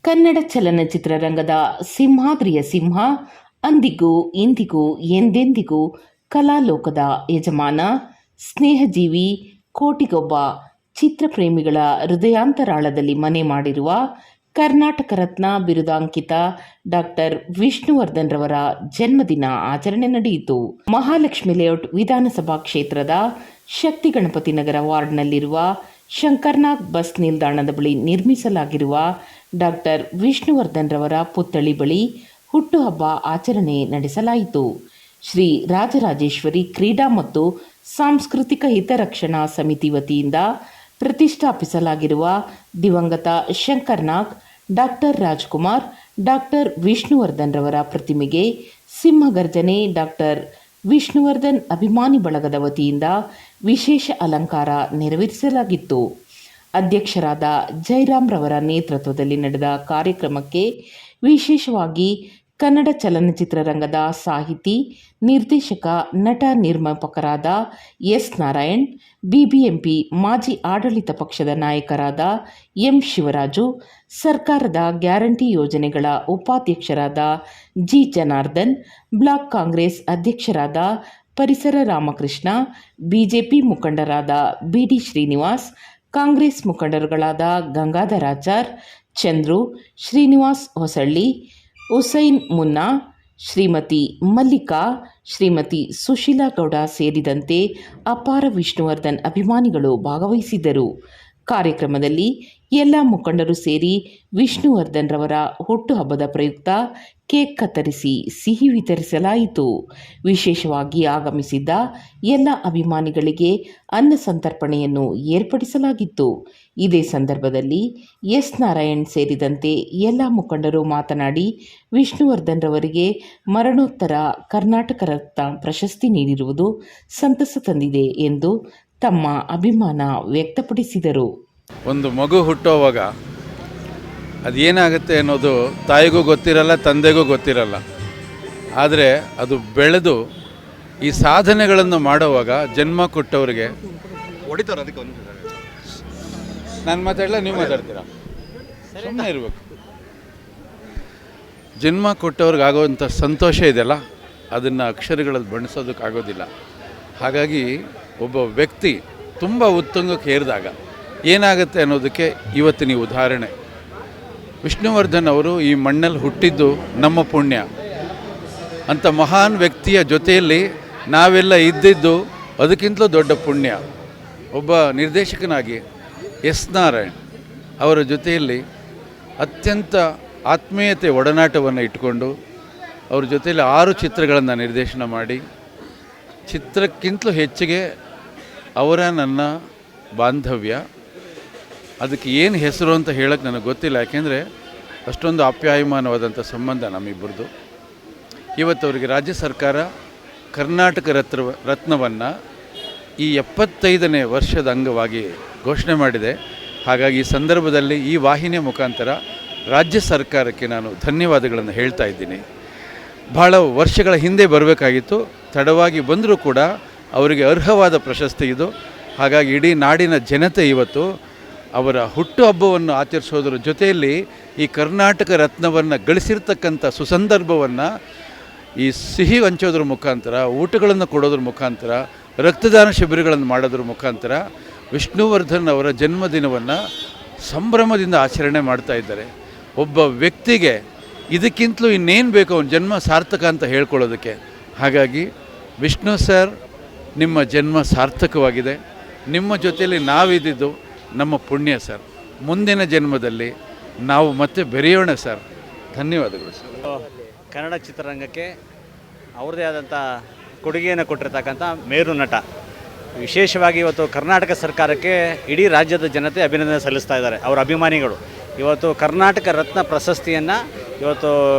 ಕನ್ನಡ ಚಲನಚಿತ್ರರಂಗದ ಸಿಂಹಾದ್ರಿಯ ಸಿಂಹ, ಅಂದಿಗೂ ಇಂದಿಗೂ ಎಂದೆಂದಿಗೂ ಕಲಾಲೋಕದ ಯಜಮಾನ, ಸ್ನೇಹಜೀವಿ, ಕೋಟಿಗೊಬ್ಬ ಚಿತ್ರಪ್ರೇಮಿಗಳ ಹೃದಯಾಂತರಾಳದಲ್ಲಿ ಮನೆ ಮಾಡಿರುವ ಕರ್ನಾಟಕ ರತ್ನ ಬಿರುದಾಂಕಿತ ಡಾಕ್ಟರ್ ವಿಷ್ಣುವರ್ಧನ್ ರವರ ಜನ್ಮದಿನ ಆಚರಣೆ ನಡೆಯಿತು. ಮಹಾಲಕ್ಷ್ಮಿ ಲೇಔಟ್ ವಿಧಾನಸಭಾ ಕ್ಷೇತ್ರದ ಶಕ್ತಿ ಗಣಪತಿ ನಗರ ವಾರ್ಡ್ನಲ್ಲಿರುವ ಶಂಕರ್ನಾಗ್ ಬಸ್ ನಿಲ್ದಾಣದ ಬಳಿ ನಿರ್ಮಿಸಲಾಗಿರುವ ಡಾಕ್ಟರ್ ವಿಷ್ಣುವರ್ಧನ್ ರವರ ಪುತ್ಥಳಿ ಬಳಿ ಹುಟ್ಟುಹಬ್ಬ ಆಚರಣೆ ನಡೆಸಲಾಯಿತು. ಶ್ರೀ ರಾಜರಾಜೇಶ್ವರಿ ಕ್ರೀಡಾ ಮತ್ತು ಸಾಂಸ್ಕೃತಿಕ ಹಿತರಕ್ಷಣಾ ಸಮಿತಿ ವತಿಯಿಂದ ಪ್ರತಿಷ್ಠಾಪಿಸಲಾಗಿರುವ ದಿವಂಗತ ಶಂಕರ್ನಾಗ್, ಡಾಕ್ಟರ್ ರಾಜ್ಕುಮಾರ್, ಡಾಕ್ಟರ್ ವಿಷ್ಣುವರ್ಧನ್ ರವರ ಪ್ರತಿಮೆಗೆ ಸಿಂಹಗರ್ಜನೆ ಡಾಕ್ಟರ್ ವಿಷ್ಣುವರ್ಧನ್ ಅಭಿಮಾನಿ ಬಳಗದ ವತಿಯಿಂದ ವಿಶೇಷ ಅಲಂಕಾರ ನೆರವೇರಿಸಲಾಗಿತ್ತು. ಅಧ್ಯಕ್ಷರಾದ ಜಯರಾಮ್ ರವರ ನೇತೃತ್ವದಲ್ಲಿ ನಡೆದ ಕಾರ್ಯಕ್ರಮಕ್ಕೆ ವಿಶೇಷವಾಗಿ ಕನ್ನಡ ಚಲನಚಿತ್ರರಂಗದ ಸಾಹಿತಿ, ನಿರ್ದೇಶಕ, ನಟ, ನಿರ್ಮಾಪಕರಾದ ಎಸ್. ನಾರಾಯಣ್, ಬಿಬಿಎಂಪಿ ಮಾಜಿ ಆಡಳಿತ ಪಕ್ಷದ ನಾಯಕರಾದ ಎಂ. ಶಿವರಾಜು, ಸರ್ಕಾರದ ಗ್ಯಾರಂಟಿ ಯೋಜನೆಗಳ ಉಪಾಧ್ಯಕ್ಷರಾದ ಜಿ. ಜನಾರ್ದನ್, ಬ್ಲಾಕ್ ಕಾಂಗ್ರೆಸ್ ಅಧ್ಯಕ್ಷರಾದ ಪರಿಸರ ರಾಮಕೃಷ್ಣ, ಬಿಜೆಪಿ ಮುಖಂಡರಾದ ಬಿಡಿ ಶ್ರೀನಿವಾಸ್, ಕಾಂಗ್ರೆಸ್ ಮುಖಂಡರುಗಳಾದ ಗಂಗಾಧರಾಚಾರ್, ಚಂದ್ರು, ಶ್ರೀನಿವಾಸ್ ಹೊಸಳ್ಳಿ, ಹುಸೈನ್ ಮುನ್ನಾ, ಶ್ರೀಮತಿ ಮಲ್ಲಿಕಾ, ಶ್ರೀಮತಿ ಸುಶೀಲಾ ಗೌಡ ಸೇರಿದಂತೆ ಅಪಾರ ವಿಷ್ಣುವರ್ಧನ್ ಅಭಿಮಾನಿಗಳು ಭಾಗವಹಿಸಿದ್ದರು. ಕಾರ್ಯಕ್ರಮದಲ್ಲಿ ಎಲ್ಲ ಮುಖಂಡರು ಸೇರಿ ವಿಷ್ಣುವರ್ಧನ್ ರವರ ಹುಟ್ಟುಹಬ್ಬದ ಪ್ರಯುಕ್ತ ಕೇಕ್ ಕತ್ತರಿಸಿ ಸಿಹಿ ವಿತರಿಸಲಾಯಿತು. ವಿಶೇಷವಾಗಿ ಆಗಮಿಸಿದ್ದ ಎಲ್ಲ ಅಭಿಮಾನಿಗಳಿಗೆ ಅನ್ನ ಸಂತರ್ಪಣೆಯನ್ನು ಏರ್ಪಡಿಸಲಾಗಿತ್ತು. ಇದೇ ಸಂದರ್ಭದಲ್ಲಿ ಎಸ್. ನಾರಾಯಣ್ ಸೇರಿದಂತೆ ಎಲ್ಲ ಮುಖಂಡರು ಮಾತನಾಡಿ, ವಿಷ್ಣುವರ್ಧನ್ ರವರಿಗೆ ಮರಣೋತ್ತರ ಕರ್ನಾಟಕ ರತ್ನ ಪ್ರಶಸ್ತಿ ನೀಡಿರುವುದು ಸಂತಸ ತಂದಿದೆ ಎಂದು ತಮ್ಮ ಅಭಿಮಾನ ವ್ಯಕ್ತಪಡಿಸಿದರು. ಒಂದು ಮಗು ಹುಟ್ಟೋವಾಗ ಅದೇನಾಗುತ್ತೆ ಅನ್ನೋದು ತಾಯಿಗೂ ಗೊತ್ತಿರಲ್ಲ, ತಂದೆಗೂ ಗೊತ್ತಿರಲ್ಲ. ಆದರೆ ಅದು ಬೆಳೆದು ಈ ಸಾಧನೆಗಳನ್ನು ಮಾಡುವಾಗ ಜನ್ಮ ಕೊಟ್ಟವರಿಗೆ ಹೊಡಿತಾರೆ. ಅದಕ್ಕೆ ನಾನು ಮಾತಾಡಲ್ಲ, ನೀವು ಮಾತಾಡ್ತೀರಾ? ಸುಮ್ಮನೆ ಇರಬೇಕು. ಜನ್ಮ ಕೊಟ್ಟವ್ರಿಗಾಗೋವಂಥ ಸಂತೋಷ ಇದೆಯಲ್ಲ, ಅದನ್ನು ಅಕ್ಷರಗಳಲ್ಲಿ ಬಣ್ಣಿಸೋದಕ್ಕಾಗೋದಿಲ್ಲ. ಹಾಗಾಗಿ ಒಬ್ಬ ವ್ಯಕ್ತಿ ತುಂಬ ಉತ್ತುಂಗಕ್ಕೆ ಏರಿದಾಗ ಏನಾಗುತ್ತೆ ಅನ್ನೋದಕ್ಕೆ ಇವತ್ತಿನ ಉದಾಹರಣೆ. ವಿಷ್ಣುವರ್ಧನ್ ಅವರು ಈ ಮಣ್ಣಲ್ಲಿ ಹುಟ್ಟಿದ್ದು ನಮ್ಮ ಪುಣ್ಯ. ಅಂಥ ಮಹಾನ್ ವ್ಯಕ್ತಿಯ ಜೊತೆಯಲ್ಲಿ ನಾವೆಲ್ಲ ಇದ್ದಿದ್ದು ಅದಕ್ಕಿಂತಲೂ ದೊಡ್ಡ ಪುಣ್ಯ. ಒಬ್ಬ ನಿರ್ದೇಶಕನಾಗಿ ಎಸ್. ನಾರಾಯಣ್ ಅವರ ಜೊತೆಯಲ್ಲಿ ಅತ್ಯಂತ ಆತ್ಮೀಯತೆ ಒಡನಾಟವನ್ನು ಇಟ್ಕೊಂಡು ಅವ್ರ ಜೊತೆಯಲ್ಲಿ 6 ಚಿತ್ರಗಳನ್ನು ನಿರ್ದೇಶನ ಮಾಡಿ, ಚಿತ್ರಕ್ಕಿಂತಲೂ ಹೆಚ್ಚಿಗೆ ಅವರ ನನ್ನ ಬಾಂಧವ್ಯ. ಅದಕ್ಕೆ ಏನು ಹೆಸರು ಅಂತ ಹೇಳೋಕ್ಕೆ ನನಗೆ ಗೊತ್ತಿಲ್ಲ, ಯಾಕೆಂದರೆ ಅಷ್ಟೊಂದು ಆಪ್ಯಾಯಮಾನವಾದಂಥ ಸಂಬಂಧ ನಮ್ಮಿಬ್ಬರದು. ಇವತ್ತು ಅವರಿಗೆ ರಾಜ್ಯ ಸರ್ಕಾರ ಕರ್ನಾಟಕ ರತ್ನವನ್ನು ಈ 75ನೇ ವರ್ಷದ ಅಂಗವಾಗಿ ಘೋಷಣೆ ಮಾಡಿದೆ. ಹಾಗಾಗಿ ಈ ಸಂದರ್ಭದಲ್ಲಿ ಈ ವಾಹಿನಿಯ ಮುಖಾಂತರ ರಾಜ್ಯ ಸರ್ಕಾರಕ್ಕೆ ನಾನು ಧನ್ಯವಾದಗಳನ್ನು ಹೇಳ್ತಾ ಇದ್ದೀನಿ. ಬಹಳ ವರ್ಷಗಳ ಹಿಂದೆ ಬರಬೇಕಾಗಿತ್ತು, ತಡವಾಗಿ ಬಂದರೂ ಕೂಡ ಅವರಿಗೆ ಅರ್ಹವಾದ ಪ್ರಶಸ್ತಿ ಇದು. ಹಾಗಾಗಿ ಇಡೀ ನಾಡಿನ ಜನತೆ ಇವತ್ತು ಅವರ ಹುಟ್ಟುಹಬ್ಬವನ್ನು ಆಚರಿಸೋದ್ರ ಜೊತೆಯಲ್ಲಿ ಈ ಕರ್ನಾಟಕ ರತ್ನವನ್ನು ಗಳಿಸಿರ್ತಕ್ಕಂಥ ಸುಸಂದರ್ಭವನ್ನು ಈ ಸಿಹಿ ಹಂಚೋದ್ರ ಮುಖಾಂತರ, ಊಟಗಳನ್ನು ಕೊಡೋದ್ರ ಮುಖಾಂತರ, ರಕ್ತದಾನ ಶಿಬಿರಗಳನ್ನು ಮಾಡೋದ್ರ ಮುಖಾಂತರ ವಿಷ್ಣುವರ್ಧನ್ ಅವರ ಜನ್ಮದಿನವನ್ನು ಸಂಭ್ರಮದಿಂದ ಆಚರಣೆ ಮಾಡ್ತಾ ಇದ್ದಾರೆ. ಒಬ್ಬ ವ್ಯಕ್ತಿಗೆ ಇದಕ್ಕಿಂತಲೂ ಇನ್ನೇನು ಬೇಕು ಅವನ ಜನ್ಮ ಸಾರ್ಥಕ ಅಂತ ಹೇಳ್ಕೊಳ್ಳೋದಕ್ಕೆ. ಹಾಗಾಗಿ ವಿಷ್ಣು ಸರ್, ನಿಮ್ಮ ಜನ್ಮ ಸಾರ್ಥಕವಾಗಿದೆ. ನಿಮ್ಮ ಜೊತೆಯಲ್ಲಿ ನಾವಿದ್ದಿದ್ದು ನಮ್ಮ ಪುಣ್ಯ ಸರ್. ಮುಂದಿನ ಜನ್ಮದಲ್ಲಿ ನಾವು ಮತ್ತೆ ಬೆರೆಯೋಣ ಸರ್. ಧನ್ಯವಾದಗಳು ಸರ್. ಕನ್ನಡ ಚಿತ್ರರಂಗಕ್ಕೆ ಅವ್ರದ್ದೇ ಆದಂಥ ಕೊಡುಗೆಯನ್ನು ಕೊಟ್ಟಿರ್ತಕ್ಕಂಥ ಮೇರು ನಟ. ವಿಶೇಷವಾಗಿ ಇವತ್ತು ಕರ್ನಾಟಕ ಸರ್ಕಾರಕ್ಕೆ ಇಡೀ ರಾಜ್ಯದ ಜನತೆ ಅಭಿನಂದನೆ ಸಲ್ಲಿಸ್ತಾ ಇದ್ದಾರೆ. ಅವರ ಅಭಿಮಾನಿಗಳು ಇವತ್ತು ಕರ್ನಾಟಕ ರತ್ನ ಪ್ರಶಸ್ತಿಯನ್ನು ಇವತ್ತು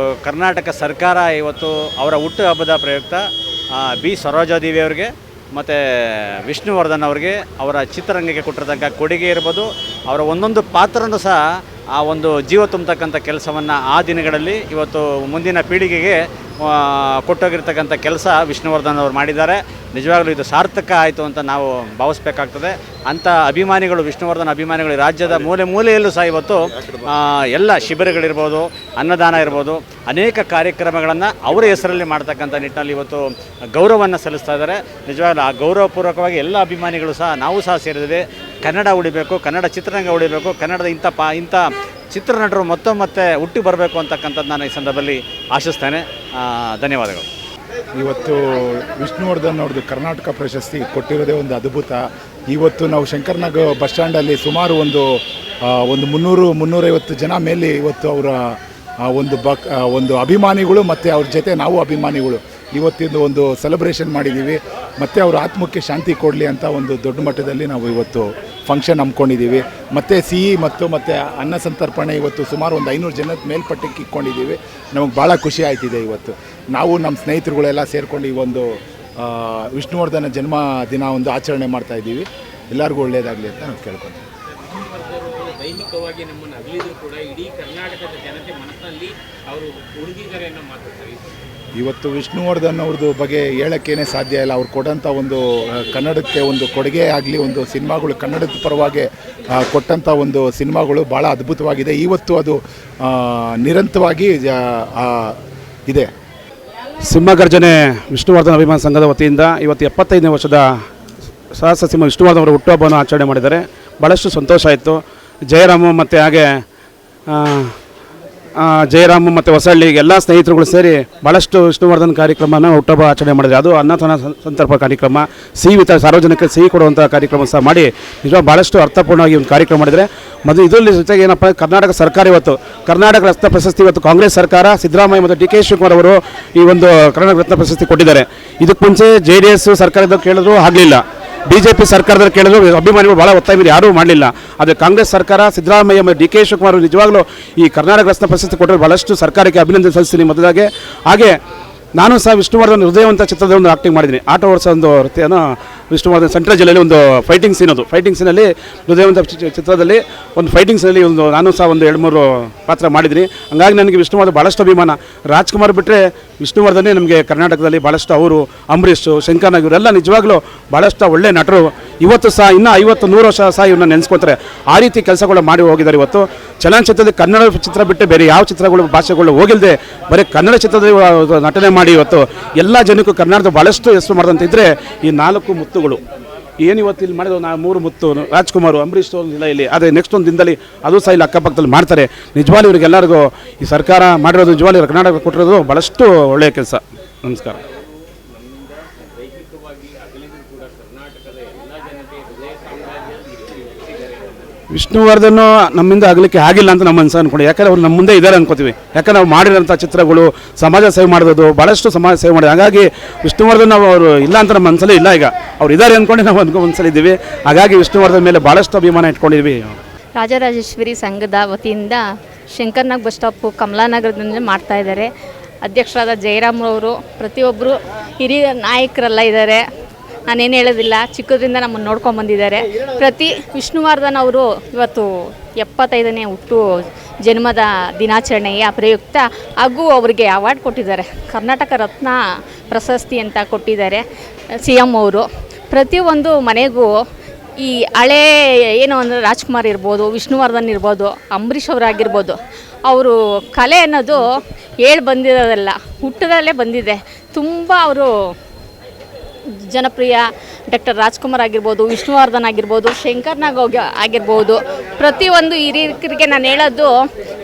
ಕರ್ನಾಟಕ ಸರ್ಕಾರ ಇವತ್ತು ಅವರ ಹುಟ್ಟುಹಬ್ಬದ ಪ್ರಯುಕ್ತ ಬಿ. ಸರೋಜಾದೇವಿ ಅವರಿಗೆ ಮತ್ತು ವಿಷ್ಣುವರ್ಧನ್ ಅವರಿಗೆ ಅವರ ಚಿತ್ರರಂಗಕ್ಕೆ ಕೊಟ್ಟಿರ್ತಕ್ಕ ಕೊಡುಗೆ ಇರ್ಬೋದು, ಅವರ ಒಂದೊಂದು ಪಾತ್ರನೂ ಸಹ ಆ ಒಂದು ಜೀವ ತುಂಬತಕ್ಕಂಥ ಕೆಲಸವನ್ನು ಆ ದಿನಗಳಲ್ಲಿ ಇವತ್ತು ಮುಂದಿನ ಪೀಳಿಗೆಗೆ ಕೊಟ್ಟೋಗಿರ್ತಕ್ಕಂಥ ಕೆಲಸ ವಿಷ್ಣುವರ್ಧನ್ ಅವರು ಮಾಡಿದ್ದಾರೆ. ನಿಜವಾಗಲೂ ಇದು ಸಾರ್ಥಕ ಆಯಿತು ಅಂತ ನಾವು ಭಾವಿಸ್ಬೇಕಾಗ್ತದೆ. ಅಂಥ ಅಭಿಮಾನಿಗಳು, ವಿಷ್ಣುವರ್ಧನ್ ಅಭಿಮಾನಿಗಳು ರಾಜ್ಯದ ಮೂಲೆ ಮೂಲೆಯಲ್ಲೂ ಸಹ ಇವತ್ತು ಎಲ್ಲ ಶಿಬಿರಗಳಿರ್ಬೋದು, ಅನ್ನದಾನ ಇರ್ಬೋದು, ಅನೇಕ ಕಾರ್ಯಕ್ರಮಗಳನ್ನು ಅವರ ಹೆಸರಲ್ಲಿ ಮಾಡ್ತಕ್ಕಂಥ ನಿಟ್ಟಿನಲ್ಲಿ ಇವತ್ತು ಗೌರವವನ್ನು ಸಲ್ಲಿಸ್ತಾ ಇದ್ದಾರೆ. ನಿಜವಾಗಲೂ ಆ ಗೌರವಪೂರ್ವಕವಾಗಿ ಎಲ್ಲ ಅಭಿಮಾನಿಗಳು ಸಹ, ನಾವು ಸಹ ಸೇರಿದ್ದೇವೆ. ಕನ್ನಡ ಉಳಿಬೇಕು, ಕನ್ನಡ ಚಿತ್ರರಂಗ ಉಳಿಬೇಕು, ಕನ್ನಡದ ಇಂಥ ಚಿತ್ರನಟರು ಮತ್ತೆ ಹುಟ್ಟಿ ಬರಬೇಕು ಅಂತಕ್ಕಂಥದ್ದು ನಾನು ಈ ಸಂದರ್ಭದಲ್ಲಿ ಆಶಿಸ್ತೇನೆ. ಧನ್ಯವಾದಗಳು. ಇವತ್ತು ವಿಷ್ಣುವರ್ಧನ್ ಅವ್ರದ್ದು ಕರ್ನಾಟಕ ಪ್ರಶಸ್ತಿ ಕೊಟ್ಟಿರೋದೇ ಒಂದು ಅದ್ಭುತ. ಇವತ್ತು ನಾವು ಶಂಕರ್ನಾಗ್ ಬಸ್ ಸ್ಟ್ಯಾಂಡಲ್ಲಿ ಸುಮಾರು ಒಂದು 300-350 ಜನ ಮೇಲೆ ಇವತ್ತು ಅವರ ಒಂದು ಅಭಿಮಾನಿಗಳು ಮತ್ತು ಅವ್ರ ಜೊತೆ ನಾವು ಅಭಿಮಾನಿಗಳು ಇವತ್ತಿಂದು ಒಂದು ಸೆಲೆಬ್ರೇಷನ್ ಮಾಡಿದ್ದೀವಿ. ಮತ್ತು ಅವ್ರ ಆತ್ಮಕ್ಕೆ ಶಾಂತಿ ಕೊಡಲಿ ಅಂತ ಒಂದು ದೊಡ್ಡ ಮಟ್ಟದಲ್ಲಿ ನಾವು ಇವತ್ತು ಫಂಕ್ಷನ್ ಹಮ್ಮಿಕೊಂಡಿದ್ದೀವಿ. ಮತ್ತು ಸಿಹಿ ಮತ್ತು ಅನ್ನ ಸಂತರ್ಪಣೆ ಇವತ್ತು ಸುಮಾರು ಒಂದು 500 ಜನದ ಮೇಲ್ಪಟ್ಟಕ್ಕೆ ಇಟ್ಕೊಂಡಿದ್ದೀವಿ. ನಮಗೆ ಭಾಳ ಖುಷಿ ಆಯ್ತಿದೆ. ಇವತ್ತು ನಾವು ನಮ್ಮ ಸ್ನೇಹಿತರುಗಳೆಲ್ಲ ಸೇರ್ಕೊಂಡು ಈ ಒಂದು ವಿಷ್ಣುವರ್ಧನ ಜನ್ಮ ದಿನ ಒಂದು ಆಚರಣೆ ಮಾಡ್ತಾಯಿದ್ದೀವಿ. ಎಲ್ಲರಿಗೂ ಒಳ್ಳೆಯದಾಗಲಿ ಅಂತ ನಾವು ಕೇಳ್ಕೊತೀವಿ. ದೈಹಿಕವಾಗಿ ನಮ್ಮನ್ನು ಅಗಲಿದ್ರು ಕೂಡ ಇಡೀ ಕರ್ನಾಟಕದ ಜನತೆ ಮನಸ್ಸಿನಲ್ಲಿ ಅವರು ಉಳಿದಿದ್ದಾರೆ ಅನ್ನೋ ಮಾತಾಡ್ತಾರೆ. ಇವತ್ತು ವಿಷ್ಣುವರ್ಧನ್ ಅವ್ರದ್ದು ಬಗ್ಗೆ ಹೇಳೋಕ್ಕೇನೆ ಸಾಧ್ಯ ಇಲ್ಲ. ಅವ್ರು ಕೊಟ್ಟಂಥ ಒಂದು ಕನ್ನಡಕ್ಕೆ ಒಂದು ಕೊಡುಗೆ ಆಗಲಿ, ಒಂದು ಸಿನಿಮಾಗಳು ಕನ್ನಡದ ಪರವಾಗಿ ಕೊಟ್ಟಂಥ ಒಂದು ಸಿನಿಮಾಗಳು ಭಾಳ ಅದ್ಭುತವಾಗಿದೆ. ಇವತ್ತು ಅದು ನಿರಂತರವಾಗಿ ಇದೆ. ಸಿಂಹಗರ್ಜನೆ ವಿಷ್ಣುವರ್ಧನ್ ಅಭಿಮಾನ ಸಂಘದ ವತಿಯಿಂದ ಇವತ್ತು 75ನೇ ವರ್ಷದ ಸಹಸ್ರ ಸಿಂಹ ವಿಷ್ಣುವರ್ಧನ್ ಅವರ ಹುಟ್ಟುಹಬ್ಬವನ್ನು ಆಚರಣೆ ಮಾಡಿದ್ದಾರೆ. ಭಾಳಷ್ಟು ಸಂತೋಷ ಆಯಿತು. ಜಯರಾಮ ಮತ್ತು ಹಾಗೆ ಜಯರಾಮ ಮತ್ತು ಹೊಸಳ್ಳಿ ಎಲ್ಲ ಸ್ನೇಹಿತರುಗಳು ಸೇರಿ ಭಾಳಷ್ಟು ವಿಷ್ಣುವರ್ಧನ್ ಕಾರ್ಯಕ್ರಮನ ಹುಟ್ಟುಹಬ್ಬ ಆಚರಣೆ ಮಾಡಿದ್ದಾರೆ. ಅದು ಅನ್ನದಾನ ಸಂತರ್ಪ ಕಾರ್ಯಕ್ರಮ, ಸಿಹಿ ಸಾರ್ವಜನಿಕ ಸಿಹಿ ಕೊಡುವಂಥ ಕಾರ್ಯಕ್ರಮ ಸಹ ಮಾಡಿ ನಿಜವಾಗಿ ಭಾಳಷ್ಟು ಅರ್ಥಪೂರ್ಣವಾಗಿ ಒಂದು ಕಾರ್ಯಕ್ರಮ ಮಾಡಿದರೆ. ಮತ್ತು ಇದರಲ್ಲಿ ಜೊತೆಗೆ ಏನಪ್ಪ, ಕರ್ನಾಟಕ ಸರ್ಕಾರ ಇವತ್ತು ಕರ್ನಾಟಕ ರತ್ನ ಪ್ರಶಸ್ತಿ ಇವತ್ತು ಕಾಂಗ್ರೆಸ್ ಸರ್ಕಾರ ಸಿದ್ದರಾಮಯ್ಯ ಮತ್ತು ಡಿ ಕೆ ಶಿವಕುಮಾರ್ ಅವರು ಈ ಒಂದು ಕರ್ನಾಟಕ ರತ್ನ ಪ್ರಶಸ್ತಿ ಕೊಟ್ಟಿದ್ದಾರೆ. ಇದಕ್ಕೆ ಮುಂಚೆ JDS ಸರ್ಕಾರದ ಕೇಳಿದ್ರು ಆಗಲಿಲ್ಲ, BJP ಸರ್ಕಾರದಲ್ಲಿ ಕೇಳಿದ್ರು ಅಭಿಮಾನಿಗಳು ಭಾಳ ಒತ್ತಾಯ ಮೇಲೆ ಯಾರೂ ಮಾಡಲಿಲ್ಲ. ಆದರೆ ಕಾಂಗ್ರೆಸ್ ಸರ್ಕಾರ ಸಿದ್ದರಾಮಯ್ಯ ಮತ್ತು ಡಿ ಕೆ ಶಿವಕುಮಾರ್ ನಿಜವಾಗ್ಲೂ ಈ ಕರ್ನಾಟಕ ರತ್ನ ಪ್ರಶಸ್ತಿ ಕೊಟ್ಟರೆ ಭಾಳಷ್ಟು ಸರ್ಕಾರಕ್ಕೆ ಅಭಿನಂದನೆ ಸಲ್ಲಿಸ್ತೀನಿ ಮೊದಲಾಗೆ. ಹಾಗೆ ನಾನು ಸಹ ವಿಷ್ಣುವರ್ಧನ್ ಹೃದಯವಂತ ಚಿತ್ರದ ಒಂದು ಆಕ್ಟಿಂಗ್ ಮಾಡಿದ್ದೀನಿ. ಆಟ ಓಡಿಸೋ ಒಂದು ವೃತ್ತಿಯನ್ನು ವಿಷ್ಣುವರ್ಧನ್ ಸೆಂಟ್ರಲ್ ಜೈಲಲ್ಲಿ ಒಂದು ಫೈಟಿಂಗ್ ಸೀನಲ್ಲಿ ಹೃದಯವಂತ ಚಿತ್ರದಲ್ಲಿ ಒಂದು ಫೈಟಿಂಗ್ ಸೀನಲ್ಲಿ ನಾನು ಸಹ ಒಂದು 2-3 ಪಾತ್ರ ಮಾಡಿದ್ದೀನಿ. ಹಂಗಾಗಿ ನನಗೆ ವಿಷ್ಣುವರ್ಧನ್ ಭಾಳಷ್ಟು ಅಭಿಮಾನ. ರಾಜ್ಕುಮಾರ್ ಬಿಟ್ಟರೆ ವಿಷ್ಣುವರ್ಧನೇ ನಮಗೆ ಕರ್ನಾಟಕದಲ್ಲಿ ಭಾಳಷ್ಟು. ಅವರು ಅಂಬರೀಷ್, ಶಂಕರ್ನಾಗ್ ಇವರೆಲ್ಲ ನಿಜವಾಗ್ಲೂ ಭಾಳಷ್ಟು ಒಳ್ಳೆ ನಟರು. ಇವತ್ತು ಸಹ ಇನ್ನೂ 50-100 ವರ್ಷ ಸಹ ಇವ್ರನ್ನ ನೆನೆಸ್ಕೊತಾರೆ. ಆ ರೀತಿ ಕೆಲಸಗಳು ಮಾಡಿ ಹೋಗಿದ್ದಾರೆ. ಇವತ್ತು ಚಲನಚಿತ್ರದಲ್ಲಿ ಕನ್ನಡ ಚಿತ್ರ ಬಿಟ್ಟು ಬೇರೆ ಯಾವ ಚಿತ್ರಗಳು ಭಾಷೆಗಳು ಹೋಗಿಲ್ಲದೆ ಬರೀ ಕನ್ನಡ ಚಿತ್ರದಲ್ಲಿ ನಟನೆ ಮಾಡಿ ಇವತ್ತು ಎಲ್ಲ ಜನಕ್ಕೂ ಕರ್ನಾಟಕದ ಭಾಳಷ್ಟು ಹೆಸರು ಮಾಡಿದಂತ ಇದ್ದರೆ ಈ 4 ಮುತ್ತುಗಳು ಏನು ಇವತ್ತು ಇಲ್ಲಿ ಮಾಡಿದ್ರು. 3 ಮುತ್ತು ರಾಜ್ಕುಮಾರ್, ಅಂಬರೀಷ್ ಇಲ್ಲ ಇಲ್ಲಿ, ಆದರೆ ನೆಕ್ಸ್ಟ್ ಒಂದು ದಿನದಲ್ಲಿ ಅದು ಸಹ ಇಲ್ಲಿ ಅಕ್ಕಪಕ್ಕದಲ್ಲಿ ಮಾಡ್ತಾರೆ. ನಿಜವಾಗ್ಲೂ ಇವರಿಗೆಲ್ಲರಿಗೂ ಈ ಸರ್ಕಾರ ಮಾಡಿರೋದು, ನಿಜವಾಗ್ಲೂ ಕರ್ನಾಟಕ ಕೊಟ್ಟಿರೋದು ಭಾಳಷ್ಟು ಒಳ್ಳೆಯ ಕೆಲಸ. ನಮಸ್ಕಾರ. ವಿಷ್ಣುವರ್ಧನ್ ನಮ್ಮಿಂದ ಆಗಲಿಕ್ಕೆ ಆಗಿಲ್ಲ ಅಂತ ನಮ್ಮ ಅನ್ಸ ಅನ್ಕೊಂಡು, ಯಾಕಂದರೆ ಅವ್ರು ನಮ್ಮ ಮುಂದೆ ಇದ್ದಾರೆ ಅನ್ಕೋತೀವಿ. ಯಾಕಂದ್ರೆ ನಾವು ಮಾಡಿರೋಂಥ ಚಿತ್ರಗಳು ಸಮಾಜ ಸೇವೆ ಮಾಡೋದು, ಭಾಳಷ್ಟು ಸಮಾಜ ಸೇವೆ ಮಾಡೋದು. ಹಾಗಾಗಿ ವಿಷ್ಣುವರ್ಧನ್ ಅವರು ಇಲ್ಲ ಅಂತ ನಮ್ಮ ಮನಸ್ಸಲ್ಲಿ ಇಲ್ಲ. ಈಗ ಅವ್ರು ಇದ್ದಾರೆ ಅಂದ್ಕೊಂಡು ನಾವು ಮನಸ್ಸಲ್ಲಿದ್ದೀವಿ. ಹಾಗಾಗಿ ವಿಷ್ಣುವರ್ಧನ್ ಮೇಲೆ ಭಾಳಷ್ಟು ಅಭಿಮಾನ ಇಟ್ಕೊಂಡಿದ್ವಿ. ರಾಜರಾಜೇಶ್ವರಿ ಸಂಘದ ವತಿಯಿಂದ ಶಂಕರ್ನಾಗ್ ಬಸ್ ಸ್ಟಾಪು ಕಮಲಾನಗರದಿಂದ ಮಾಡ್ತಾಯಿದ್ದಾರೆ. ಅಧ್ಯಕ್ಷರಾದ ಜಯರಾಮ್ರವರು, ಪ್ರತಿಯೊಬ್ಬರು ಹಿರಿಯ ನಾಯಕರೆಲ್ಲ ಇದ್ದಾರೆ. ನಾನೇನು ಹೇಳೋದಿಲ್ಲ, ಚಿಕ್ಕದ್ರಿಂದ ನಮ್ಮನ್ನು ನೋಡ್ಕೊಂಬಂದಿದ್ದಾರೆ. ವಿಷ್ಣುವರ್ಧನ್ ಅವರು ಇವತ್ತು 75ನೇ ಹುಟ್ಟು ಜನ್ಮದ ದಿನಾಚರಣೆಯ ಪ್ರಯುಕ್ತ ಹಾಗೂ ಅವರಿಗೆ ಅವಾರ್ಡ್ ಕೊಟ್ಟಿದ್ದಾರೆ. ಕರ್ನಾಟಕ ರತ್ನ ಪ್ರಶಸ್ತಿ ಅಂತ ಕೊಟ್ಟಿದ್ದಾರೆ CM ಅವರು. ಪ್ರತಿಯೊಂದು ಮನೆಗೂ ಈ ಹಳೇ ಏನು ಅಂದರೆ ರಾಜ್ಕುಮಾರ್ ಇರ್ಬೋದು, ವಿಷ್ಣುವರ್ಧನ್ ಇರ್ಬೋದು, ಅಂಬರೀಷ್ ಅವರಾಗಿರ್ಬೋದು, ಅವರು ಕಲೆ ಅನ್ನೋದು ಬಂದಿರೋದಲ್ಲ, ಹುಟ್ಟದಲ್ಲೇ ಬಂದಿದೆ. ತುಂಬ ಅವರು ಜನಪ್ರಿಯ. ಡಾಕ್ಟರ್ ರಾಜ್ಕುಮಾರ್ ಆಗಿರ್ಬೋದು, ವಿಷ್ಣುವರ್ಧನ್ ಆಗಿರ್ಬೋದು, ಶಂಕರ್ನಾಗ್ ಆಗಿರ್ಬೋದು, ಪ್ರತಿಯೊಂದು ಹಿರಿಯರಿಗೆ ನಾನು ಹೇಳೋದು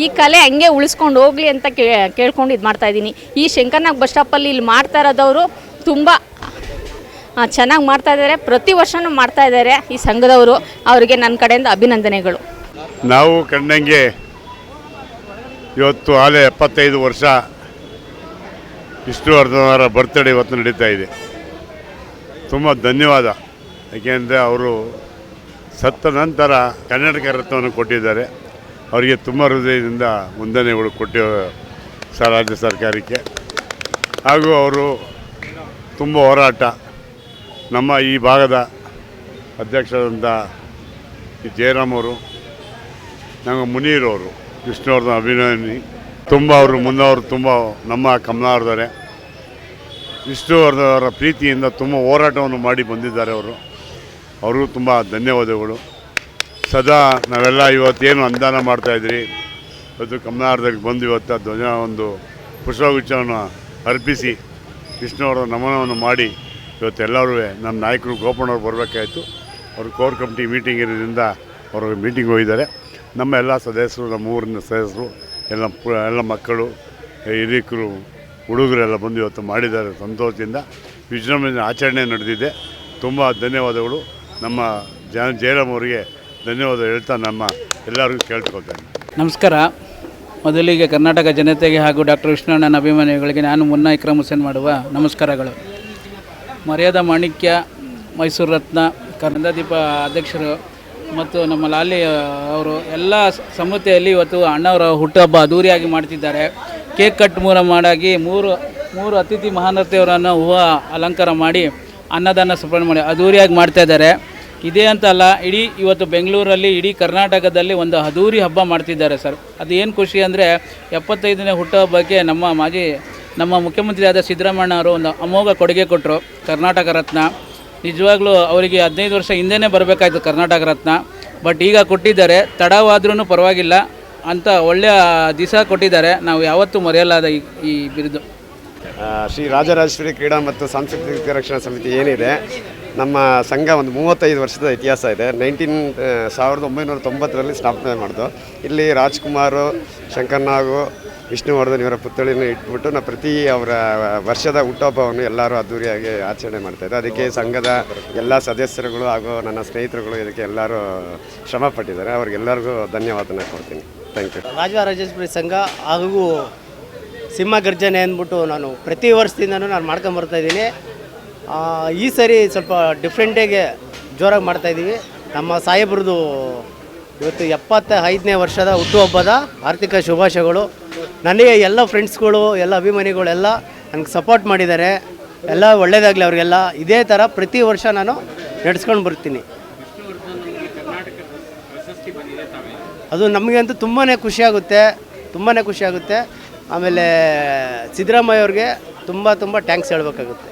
ಈ ಕಲೆ ಹಂಗೆ ಉಳಿಸ್ಕೊಂಡು ಹೋಗಲಿ ಅಂತ ಕೇಳ್ಕೊಂಡು ಇದು ಮಾಡ್ತಾಯಿದ್ದೀನಿ. ಈ ಶಂಕರ್ನಾಗ್ ಬಸ್ ಸ್ಟಾಪಲ್ಲಿ ಇಲ್ಲಿ ಮಾಡ್ತಾ ಇರೋದವರು ತುಂಬ ಚೆನ್ನಾಗಿ ಮಾಡ್ತಾಯಿದ್ದಾರೆ. ಪ್ರತಿ ವರ್ಷವೂ ಮಾಡ್ತಾಯಿದ್ದಾರೆ ಈ ಸಂಘದವರು. ಅವರಿಗೆ ನನ್ನ ಕಡೆಯಿಂದ ಅಭಿನಂದನೆಗಳು. ನಾವು ಕಂಡಂಗೆ ಇವತ್ತು ಆಲೆ 75 ವರ್ಷ ವಿಷ್ಣುವರ್ಧನ್ ಅವರ ಬರ್ತ್ಡೇ ಇವತ್ತು ನಡೀತಾ ಇದೆ. ತುಂಬ ಧನ್ಯವಾದ. ಏಕೆಂದರೆ ಅವರು ಸತ್ತ ನಂತರ ಕರ್ನಾಟಕ ರತ್ನವನ್ನು ಕೊಟ್ಟಿದ್ದಾರೆ. ಅವರಿಗೆ ತುಂಬ ಹೃದಯದಿಂದ ವಂದನೆಗಳು ಕೊಟ್ಟಿ ರಾಜ್ಯ ಸರ್ಕಾರಕ್ಕೆ. ಹಾಗೂ ಅವರು ತುಂಬ ಹೋರಾಟ. ನಮ್ಮ ಈ ಭಾಗದ ಅಧ್ಯಕ್ಷರಾದಂಥ ಜಯರಾಮ್ ಅವರು ನಂಗೆ ಮುನೀರವರು ವಿಷ್ಣುವರ್ಧನ್ ಅಭಿನಂದನೆ ತುಂಬ ಅವರು ಮುನ್ನವರು ತುಂಬ ನಮ್ಮ ಕಮಲಾರ್ದರೆ ವಿಷ್ಣುವರ್ಧನ್ ಅವರ ಪ್ರೀತಿಯಿಂದ ತುಂಬ ಹೋರಾಟವನ್ನು ಮಾಡಿ ಬಂದಿದ್ದಾರೆ ಅವ್ರಿಗೂ ತುಂಬ ಧನ್ಯವಾದಗಳು. ಸದಾ ನಾವೆಲ್ಲ ಇವತ್ತೇನು ಅನುದಾನ ಮಾಡ್ತಾಯಿದ್ರಿ, ಇವತ್ತು ಕಮಲಾರ್ಧಕ್ಕೆ ಬಂದು ಇವತ್ತು ಧ್ವಜ ಒಂದು ಪುಷ್ಪಗುಚ್ಛವನ್ನು ಅರ್ಪಿಸಿ ವಿಷ್ಣುವರ್ಧನ್ ನಮನವನ್ನು ಮಾಡಿ ಇವತ್ತೆಲ್ಲರೂ ನಮ್ಮ ನಾಯಕರು ಗೋಪಣ್ಣವ್ರು ಬರಬೇಕಾಯಿತು. ಅವರು ಕೋರ್ ಕಮಿಟಿ ಮೀಟಿಂಗ್ ಇರೋದ್ರಿಂದ ಅವರು ಮೀಟಿಂಗ್ ಹೋಗಿದ್ದಾರೆ. ನಮ್ಮ ಎಲ್ಲ ಸದಸ್ಯರು, ನಮ್ಮ ಊರಿನ ಸದಸ್ಯರು, ಎಲ್ಲ ಮಕ್ಕಳು, ಹಿರಿಯರು, ಹುಡುಗರೆಲ್ಲ ಬಂದು ಇವತ್ತು ಮಾಡಿದ್ದಾರೆ. ಸಂತೋಷದಿಂದ ವಿಜೃಂಭಣೆ ಆಚರಣೆ ನಡೆದಿದೆ. ತುಂಬ ಧನ್ಯವಾದಗಳು. ನಮ್ಮ ಜಯರಾಮ್ ಅವರಿಗೆ ಧನ್ಯವಾದ ಹೇಳ್ತಾ ನಮ್ಮ ಎಲ್ಲರಿಗೂ ಕೇಳ್ಕೊಳ್ತೇನೆ. ನಮಸ್ಕಾರ. ಮೊದಲಿಗೆ ಕರ್ನಾಟಕ ಜನತೆಗೆ ಹಾಗೂ ಡಾಕ್ಟರ್ ವಿಷ್ಣುವಣ್ಣನ ಅಭಿಮಾನಿಗಳಿಗೆ ನಾನು ಮುನ್ನಾ ಇಕ್ರಮ್ ಹುಸೇನ್ ಮಾಡುವ ನಮಸ್ಕಾರಗಳು. ಮರ್ಯಾದಾ ಮಾಣಿಕ್ಯ, ಮೈಸೂರು ರತ್ನ, ಕನ್ನಡದೀಪ ಅಧ್ಯಕ್ಷರು ಮತ್ತು ನಮ್ಮ ಲಾಲಿ ಅವರು ಎಲ್ಲ ಸಮ್ಮತಿಯಲ್ಲಿ ಇವತ್ತು ಅಣ್ಣವರ ಹುಟ್ಟುಹಬ್ಬ ಅದ್ದೂರಿಯಾಗಿ ಮಾಡ್ತಿದ್ದಾರೆ. ಕೇಕ್ ಕಟ್ ಮಾಡಾಗಿ ಮೂರು ಅತಿಥಿ ಮಹಾನತೆಯವರನ್ನು ಹೂವು ಅಲಂಕಾರ ಮಾಡಿ ಅನ್ನದಾನ ಸಮರ್ಪಣೆ ಮಾಡಿ ಅದ್ದೂರಿಯಾಗಿ ಮಾಡ್ತಾಯಿದ್ದಾರೆ. ಇದೇ ಅಂತ ಅಲ್ಲ, ಇಡೀ ಇವತ್ತು ಬೆಂಗಳೂರಲ್ಲಿ ಇಡೀ ಕರ್ನಾಟಕದಲ್ಲಿ ಒಂದು ಅದ್ದೂರಿ ಹಬ್ಬ ಮಾಡ್ತಿದ್ದಾರೆ ಸರ್. ಅದು ಏನು ಖುಷಿ ಅಂದರೆ 75ನೇ ಹುಟ್ಟುಹಬ್ಬಕ್ಕೆ ನಮ್ಮ ಮುಖ್ಯಮಂತ್ರಿಯಾದ ಸಿದ್ದರಾಮಯ್ಯ ಅವರು ಒಂದು ಅಮೋಘ ಕೊಡುಗೆ ಕೊಟ್ಟರು, ಕರ್ನಾಟಕ ರತ್ನ. ನಿಜವಾಗ್ಲೂ ಅವರಿಗೆ 15 ವರ್ಷ ಹಿಂದೆಯೇ ಬರಬೇಕಾಯ್ತು ಕರ್ನಾಟಕ ರತ್ನ, ಬಟ್ ಈಗ ಕೊಟ್ಟಿದ್ದಾರೆ. ತಡವಾದ್ರೂ ಪರವಾಗಿಲ್ಲ ಅಂತ ಒಳ್ಳೆಯ ದಿವಸ ಕೊಟ್ಟಿದ್ದಾರೆ. ನಾವು ಯಾವತ್ತೂ ಮರೆಯಲಾದ ಈ ಬಿರುದು. ಶ್ರೀ ರಾಜರಾಜೇಶ್ವರಿ ಕ್ರೀಡಾ ಮತ್ತು ಸಾಂಸ್ಕೃತಿಕ ರಕ್ಷಣಾ ಸಮಿತಿ ಏನಿದೆ, ನಮ್ಮ ಸಂಘ ಒಂದು 35 ವರ್ಷದ ಇತಿಹಾಸ ಇದೆ. 1990ರಲ್ಲಿ ಸ್ಥಾಪನೆ ಮಾಡಿದ್ದು. ಇಲ್ಲಿ ರಾಜ್ಕುಮಾರು, ಶಂಕರ್ನಾಗು, ವಿಷ್ಣುವರ್ಧನ್ ಇವರ ಪುತ್ಥಳಿನ ಇಟ್ಬಿಟ್ಟು ನಾವು ಪ್ರತಿ ಅವರ ವರ್ಷದ ಹುಟ್ಟುಹಬ್ಬವನ್ನು ಎಲ್ಲರೂ ಅದ್ದೂರಿಯಾಗಿ ಆಚರಣೆ ಮಾಡ್ತಾಯಿದ್ದೆ. ಅದಕ್ಕೆ ಸಂಘದ ಎಲ್ಲ ಸದಸ್ಯರುಗಳು ಹಾಗೂ ನನ್ನ ಸ್ನೇಹಿತರುಗಳು ಇದಕ್ಕೆ ಎಲ್ಲರೂ ಶ್ರಮ ಪಟ್ಟಿದ್ದಾರೆ. ಅವ್ರಿಗೆಲ್ಲರಿಗೂ ಧನ್ಯವಾದನ ಕೊಡ್ತೀನಿ. Thank you. ರಾಜರಾಜೇಶ್ವರಿ ಸಂಘ ಹಾಗೂ ಸಿಂಹ ಗರ್ಜನೆ ಅಂದ್ಬಿಟ್ಟು ನಾನು ಪ್ರತಿ ವರ್ಷದಿಂದನೂ ನಾನು ಮಾಡ್ಕೊಂಬರ್ತಾಯಿದ್ದೀನಿ. ಈ ಸರಿ ಸ್ವಲ್ಪ ಡಿಫ್ರೆಂಟಾಗಿ ಜೋರಾಗಿ ಮಾಡ್ತಾಯಿದ್ದೀವಿ. ನಮ್ಮ ಸಾಹೇಬ್ರದ್ದು ಇವತ್ತು 75ನೇ ವರ್ಷದ ಹುಟ್ಟುಹಬ್ಬದ ಆರ್ಥಿಕ ಶುಭಾಶಯಗಳು. ನನಗೆ ಎಲ್ಲ ಫ್ರೆಂಡ್ಸ್ಗಳು, ಎಲ್ಲ ಅಭಿಮಾನಿಗಳೆಲ್ಲ ನನಗೆ ಸಪೋರ್ಟ್ ಮಾಡಿದ್ದಾರೆ. ಎಲ್ಲ ಒಳ್ಳೆಯದಾಗಲಿ ಅವ್ರಿಗೆಲ್ಲ. ಇದೇ ಥರ ಪ್ರತಿ ವರ್ಷ ನಾನು ನಡೆಸ್ಕೊಂಡು ಬರ್ತೀನಿ. ಅದು ನಮಗಂತೂ ತುಂಬಾ ಖುಷಿಯಾಗುತ್ತೆ. ಆಮೇಲೆ ಸಿದ್ದರಾಮಯ್ಯ ಅವ್ರಿಗೆ ತುಂಬ ಥ್ಯಾಂಕ್ಸ್ ಹೇಳಬೇಕಾಗುತ್ತೆ.